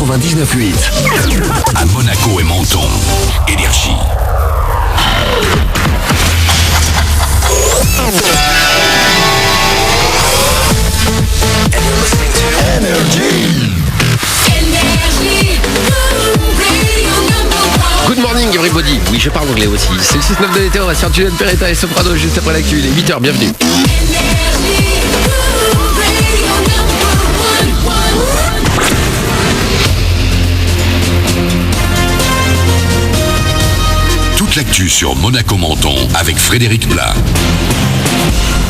99.8. À Monaco et Menton. Énergie. Good morning everybody. Oui, je parle anglais aussi. C'est le 6-9 de l'été, on va se faire Julian Peretta et Soprano juste après l'actu. Il est 8h, bienvenue. Toute l'actu sur Monaco Menton avec Frédéric Plat.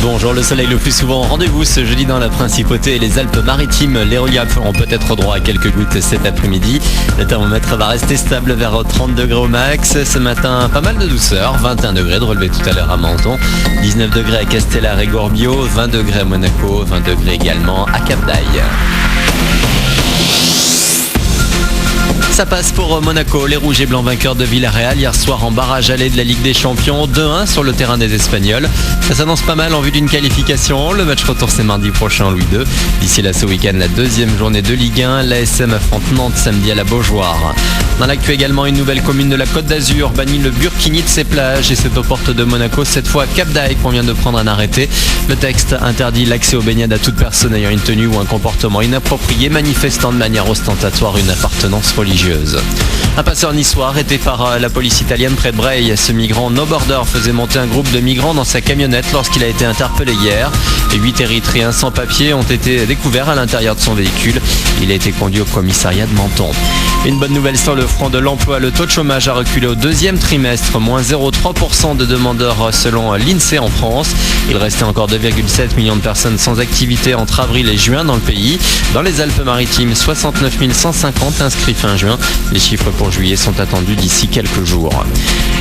Bonjour, le soleil le plus souvent. Rendez-vous ce jeudi dans la Principauté et les Alpes-Maritimes. Les reliefs auront peut-être droit à quelques gouttes cet après-midi. Le thermomètre va rester stable vers 30 degrés au max. Ce matin, pas mal de douceur. 21 degrés de relevé tout à l'heure à Menton. 19 degrés à Castellar et Gorbio. 20 degrés à Monaco. 20 degrés également à Cap d'Aille. Ça passe pour Monaco, les Rouges et Blancs vainqueurs de Villarreal hier soir en barrage aller de la Ligue des Champions, 2-1 sur le terrain des Espagnols. Ça s'annonce pas mal en vue d'une qualification. Le match retour c'est mardi prochain Louis II. D'ici là ce week-end, la deuxième journée de Ligue 1, l'ASM affronte Nantes samedi à la Beaujoire. Dans l'actu également, une nouvelle commune de la Côte d'Azur bannit le burkini de ses plages et c'est aux portes de Monaco, cette fois Cap d'Aille qu'on vient de prendre un arrêté. Le texte interdit l'accès aux baignades à toute personne ayant une tenue ou un comportement inapproprié manifestant de manière ostentatoire une appartenance religieuse. Un passeur niçois arrêté par la police italienne près de Breil. Ce migrant no border faisait monter un groupe de migrants dans sa camionnette lorsqu'il a été interpellé hier. 8 Érythréens sans papier ont été découverts à l'intérieur de son véhicule. Il a été conduit au commissariat de Menton. Une bonne nouvelle sur le front de l'emploi. Le taux de chômage a reculé au deuxième trimestre, moins 0,3% de demandeurs selon l'INSEE en France. Il restait encore 2,7 millions de personnes sans activité entre avril et juin dans le pays. Dans les Alpes-Maritimes, 69 150 inscrits fin juin. Les chiffres pour juillet sont attendus d'ici quelques jours.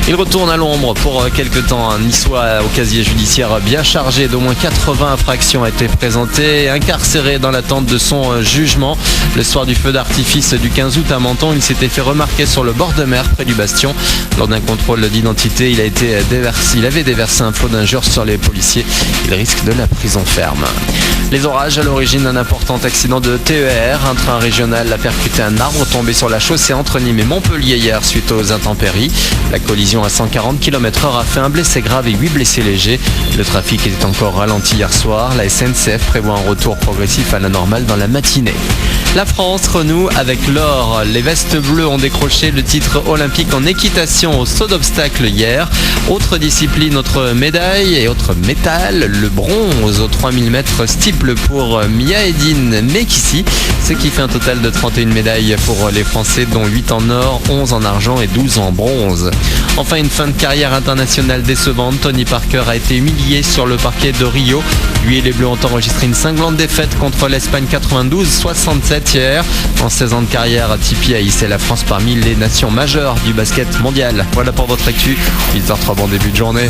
Il retourne à l'ombre pour quelques temps. Un niçois au casier judiciaire bien chargé d'au moins 80 infractions a été présenté et incarcéré dans l'attente de son jugement. Le soir du feu d'artifice du 15 août à Menton, il s'était fait remarquer sur le bord de mer près du Bastion. Lors d'un contrôle d'identité, il avait déversé un flot d'injures sur les policiers. Il risque de la prison ferme. Les orages à l'origine d'un important accident de TER. Un train régional a percuté un arbre tombé sur la chaussée entre Nîmes et Montpellier hier suite aux intempéries. La collision à 140 km/h a fait un blessé grave et 8 blessés légers. Le trafic était encore ralenti hier soir. La SNCF prévoit un retour progressif à la normale dans la matinée. La France renoue avec l'or. Les vestes bleues ont décroché le titre olympique en équitation au saut d'obstacle hier. Autre discipline, autre médaille et autre métal, le bronze aux 3000 mètres steeple pour Mia-Eddine Mekissi, ce qui fait un total de 31 médailles pour les Français, dont 8 en or, 11 en argent et 12 en bronze. Enfin, une fin de carrière internationale décevante. Tony Parker a été humilié sur le parquet de Rio. Lui et les Bleus ont enregistré une cinglante défaite contre l'Espagne 92-67 hier. En 16 ans de carrière, Tipeee a hissé la France parmi les nations majeures du basket mondial. Voilà pour votre actu. 8h03, bon début de journée.